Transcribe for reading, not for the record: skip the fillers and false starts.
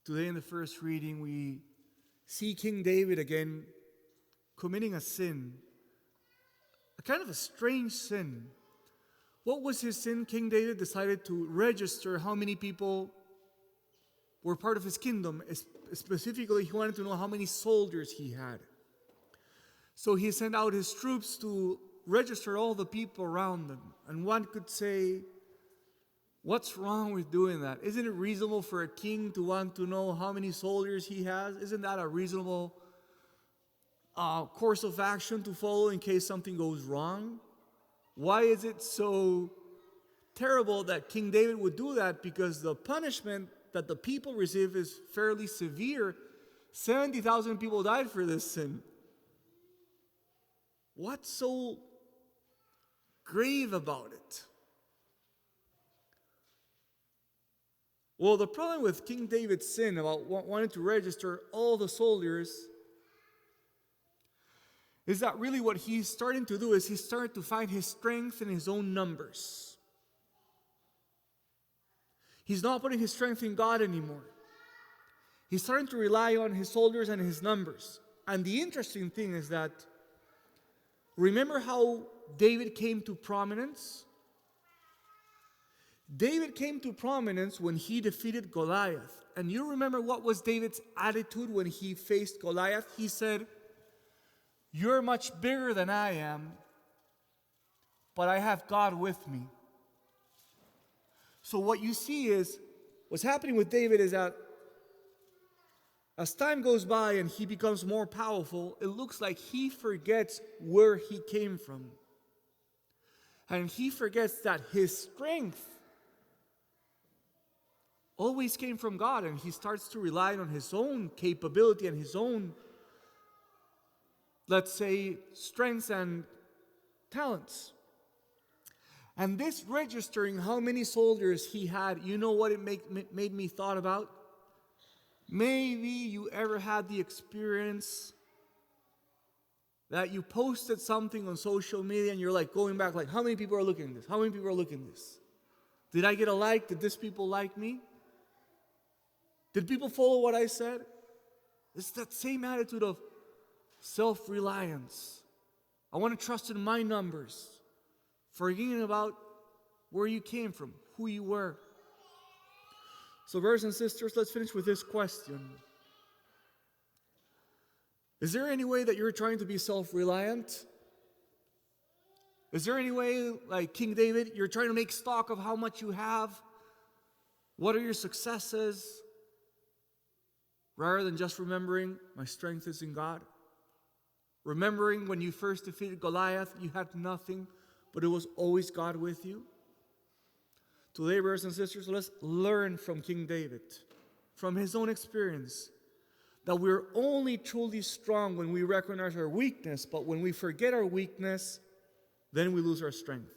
Today in the first reading, we see King David again committing a sin, a kind of a strange sin. What was his sin? King David decided to register how many people were part of his kingdom. Specifically, he wanted to know how many soldiers he had. So he sent out his troops to register all the people around them. And one could say, what's wrong with doing that? Isn't it reasonable for a king to want to know how many soldiers he has? Isn't that a reasonable course of action to follow in case something goes wrong? Why is it so terrible that King David would do that? Because the punishment that the people receive is fairly severe. 70,000 people died for this sin. What's so grave about it? Well, the problem with King David's sin about wanting to register all the soldiers is that really what he's starting to do is he's starting to find his strength in his own numbers. He's not putting his strength in God anymore. He's starting to rely on his soldiers and his numbers. And the interesting thing is that, remember how David came to prominence? David came to prominence when he defeated Goliath. And you remember what was David's attitude when he faced Goliath? He said, "You're much bigger than I am, but I have God with me." So what you see is, what's happening with David is that as time goes by and he becomes more powerful, it looks like he forgets where he came from. And he forgets that his strength always came from God, and he starts to rely on his own capability and his own, let's say, strengths and talents. And this registering how many soldiers he had, you know what it made me thought about? Maybe you ever had the experience that you posted something on social media and you're like going back like, how many people are looking at this? How many people are looking at this? Did I get a like? Did this people like me? Did people follow what I said? It's that same attitude of self-reliance. I want to trust in my numbers, forgetting about where you came from, who you were. So brothers and sisters, let's finish with this question. Is there any way that you're trying to be self-reliant? Is there any way, like King David, you're trying to make stock of how much you have? What are your successes? Rather than just remembering, my strength is in God. Remembering when you first defeated Goliath, you had nothing, but it was always God with you. Today, brothers and sisters, let's learn from King David, from his own experience, that we're only truly strong when we recognize our weakness, but when we forget our weakness, then we lose our strength.